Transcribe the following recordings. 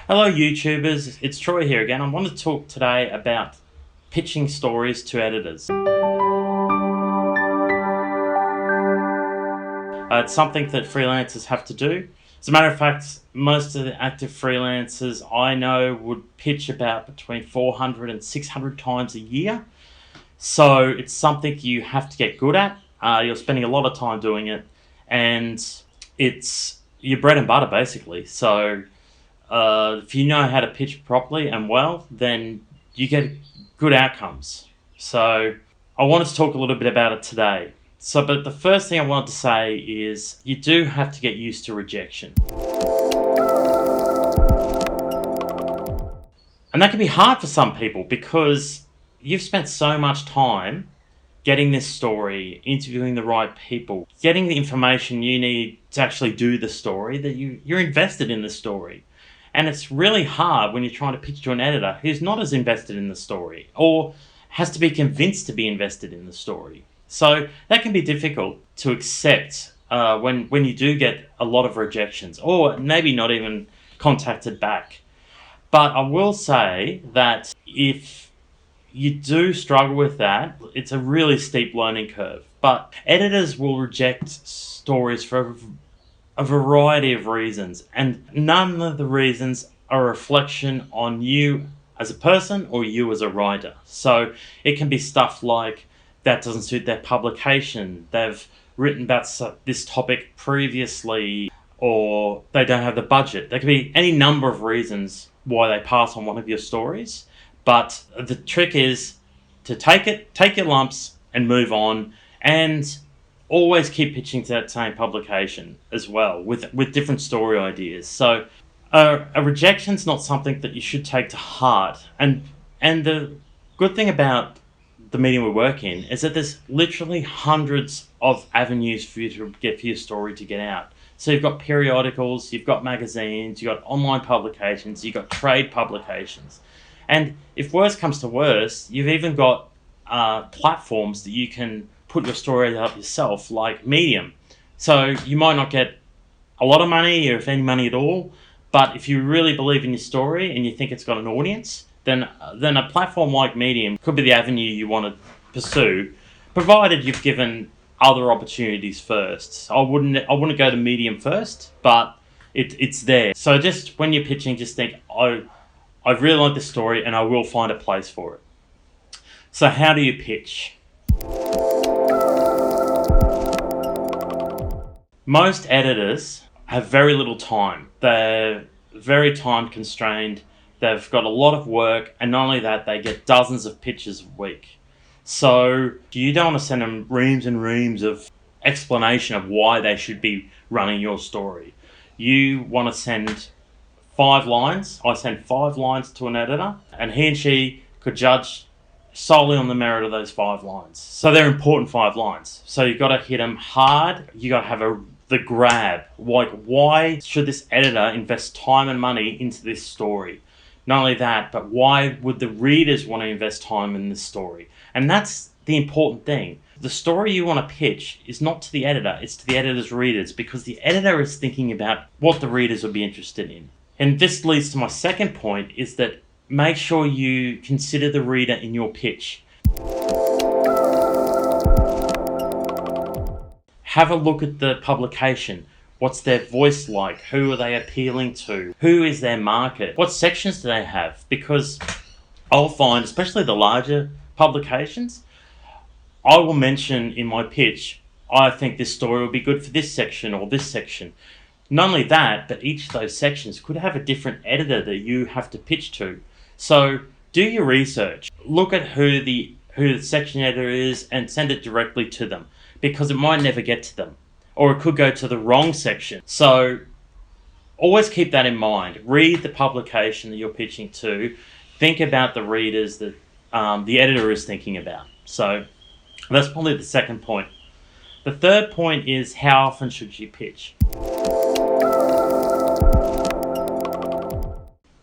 Hello, YouTubers. It's Troy here again. I want to talk today about pitching stories to editors. It's something that freelancers have to do. As a matter of fact, most of the active freelancers I know would pitch about between 400 and 600 times a year. So it's something you have to get good at. You're spending a lot of time doing it, and it's your bread and butter, basically. So if you know how to pitch properly and well, then you get good outcomes. So I wanted to talk a little bit about it today. But the first thing I wanted to say is you do have to get used to rejection. And that can be hard for some people because you've spent so much time getting this story, interviewing the right people, getting the information you need to actually do the story, that you're invested in the story. And it's really hard when you're trying to pitch to an editor who's not as invested in the story or has to be convinced to be invested in the story. So that can be difficult to accept when you do get a lot of rejections or maybe not even contacted back. But I will say that if you do struggle with that, it's a really steep learning curve. But editors will reject stories for a variety of reasons, and none of the reasons are a reflection on you as a person or you as a writer. So it can be stuff like that doesn't suit their publication, they've written about this topic previously, or they don't have the budget. There can be any number of reasons why they pass on one of your stories, but the trick is to take your lumps and move on, and always keep pitching to that same publication as well with different story ideas. So a rejection's not something that you should take to heart. And the good thing about the medium we work in is that there's literally hundreds of avenues for you to get for your story to get out. So you've got periodicals, you've got magazines, you've got online publications, you've got trade publications. And if worse comes to worse, you've even got platforms that you can put your story up yourself, like Medium. So you might not get a lot of money, or if any money at all, but if you really believe in your story and you think it's got an audience, then a platform like Medium could be the avenue you want to pursue, provided you've given other opportunities first. I wouldn't go to Medium first, but it's there. So just when you're pitching, just think, I really like this story and I will find a place for it. So how do you pitch? Most editors have very little time. They're very time constrained. They've got a lot of work, and not only that, they get dozens of pitches a week. So you don't want to send them reams and reams of explanation of why they should be running your story. You want to send 5 lines. I send 5 lines to an editor, and he and she could judge solely on the merit of those 5 lines. So they're important 5 lines. So you've got to hit them hard. You got to have the grab. Like, why should this editor invest time and money into this story? Not only that, but why would the readers want to invest time in this story? And that's the important thing. The story you want to pitch is not to the editor, it's to the editor's readers, because the editor is thinking about what the readers would be interested in. And this leads to my second point, is that make sure you consider the reader in your pitch. Have a look at the publication. What's their voice like? Who are they appealing to? Who is their market? What sections do they have? Because I'll find, especially the larger publications, I will mention in my pitch, I think this story will be good for this section or this section. Not only that, but each of those sections could have a different editor that you have to pitch to. So do your research. Look at who the section editor is and send it directly to them, because it might never get to them, or it could go to the wrong section. So always keep that in mind. Read the publication that you're pitching to. Think about the readers that the editor is thinking about. So that's probably the second point. The third point is, how often should you pitch?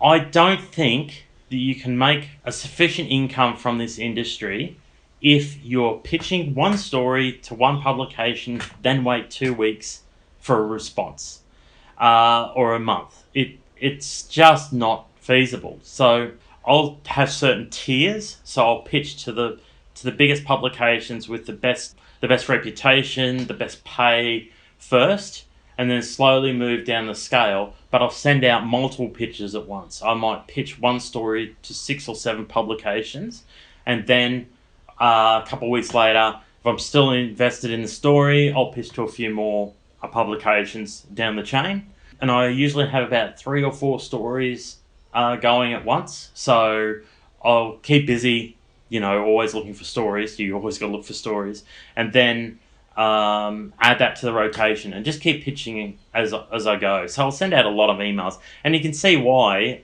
I don't think that you can make a sufficient income from this industry if you're pitching one story to one publication, then wait 2 weeks for a response, or a month. it's just not feasible. So I'll have certain tiers. So I'll pitch to the biggest publications with the best reputation, the best pay first, and then slowly move down the scale. But I'll send out multiple pitches at once. I might pitch one story to 6 or 7 publications, and then a couple of weeks later, if I'm still invested in the story, I'll pitch to a few more publications down the chain. And I usually have about 3 or 4 stories going at once. So I'll keep busy, always looking for stories. You always got to look for stories. And then add that to the rotation and just keep pitching as I go. So I'll send out a lot of emails. And you can see why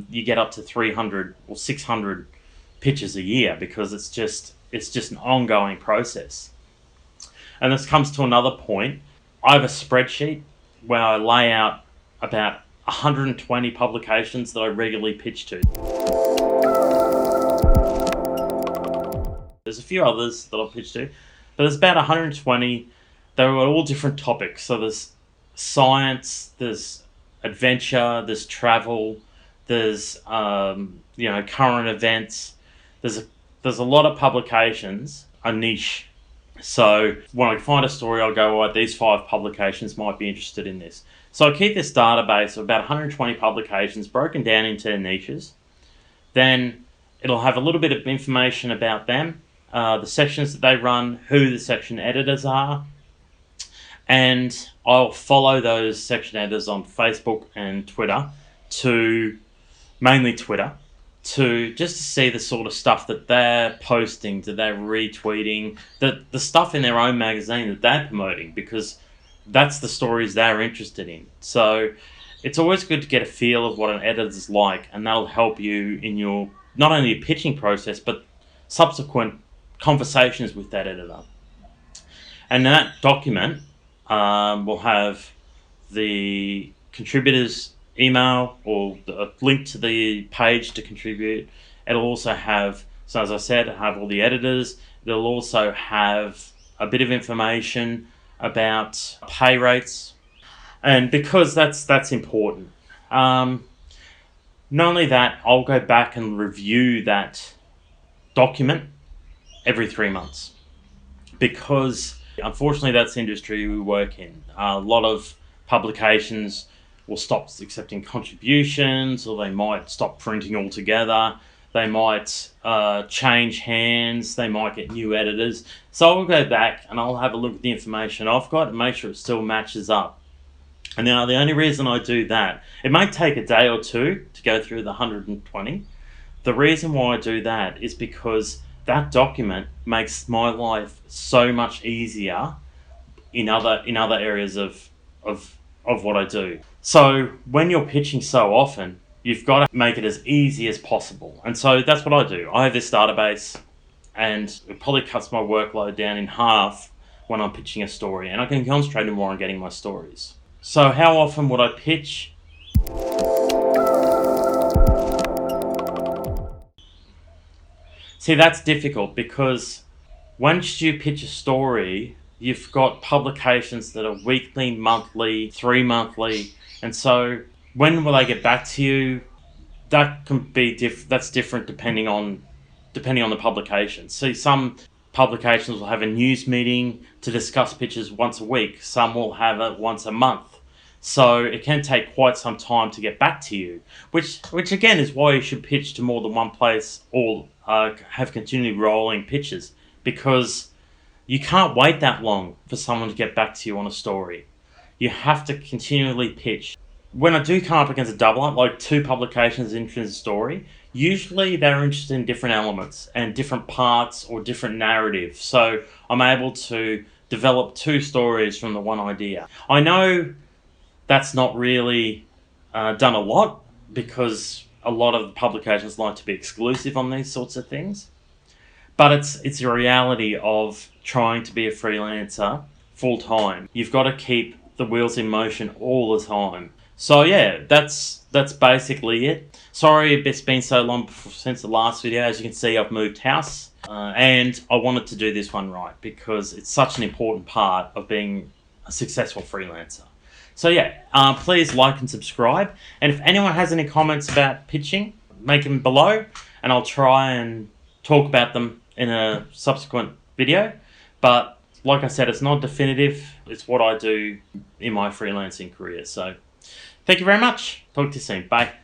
you get up to 300 or 600 pitches a year, because it's just an ongoing process. And this comes to another point. I have a spreadsheet where I lay out about 120 publications that I regularly pitch to. There's a few others that I'll pitch to, but there's about 120. They're all different topics. So there's science, there's adventure, there's travel, there's current events. There's a lot of publications, a niche. So when I find a story, I'll go, all right, these 5 publications might be interested in this. So I keep this database of about 120 publications broken down into niches. Then it'll have a little bit of information about them, the sections that they run, who the section editors are. And I'll follow those section editors on Facebook and Twitter, mainly Twitter, to see the sort of stuff that they're posting, that they're retweeting, the stuff in their own magazine that they're promoting, because that's the stories they're interested in. So it's always good to get a feel of what an editor's like, and that'll help you in your not only your pitching process, but subsequent conversations with that editor. And that document will have the contributors' email or a link to the page to contribute. It'll also have, so as I said, have all the editors. It'll also have a bit of information about pay rates, and because that's important. Not only that, I'll go back and review that document every 3 months, because unfortunately that's the industry we work in. A lot of publications will stop accepting contributions, or they might stop printing altogether. They might change hands. They might get new editors. So I'll go back and I'll have a look at the information I've got and make sure it still matches up. And now the only reason I do that, it may take a day or two to go through the 120. The reason why I do that is because that document makes my life so much easier in other areas of what I do. So when you're pitching so often, you've got to make it as easy as possible. And so that's what I do. I have this database, and it probably cuts my workload down in half when I'm pitching a story, and I can concentrate more on getting my stories. So how often would I pitch? See, that's difficult, because once you pitch a story, you've got publications that are weekly, monthly, 3-monthly, and so when will they get back to you? That can be that's different depending on the publication. See, some publications will have a news meeting to discuss pitches once a week. Some will have it once a month. So it can take quite some time to get back to you, which again is why you should pitch to more than one place, or have continually rolling pitches, because you can't wait that long for someone to get back to you on a story. You have to continually pitch. When I do come up against a double up, like 2 publications interested in a story, usually they're interested in different elements and different parts or different narratives. So I'm able to develop 2 stories from the one idea. I know that's not really done a lot, because a lot of publications like to be exclusive on these sorts of things. But it's a reality of trying to be a freelancer full time. You've got to keep the wheels in motion all the time. So yeah, that's basically it. Sorry it's been so long since the last video. As you can see, I've moved house, and I wanted to do this one right, because it's such an important part of being a successful freelancer. So yeah, please like and subscribe. And if anyone has any comments about pitching, make them below, and I'll try and talk about them in a subsequent video. But like I said, it's not definitive. It's what I do in my freelancing career. So thank you very much. Talk to you soon. Bye.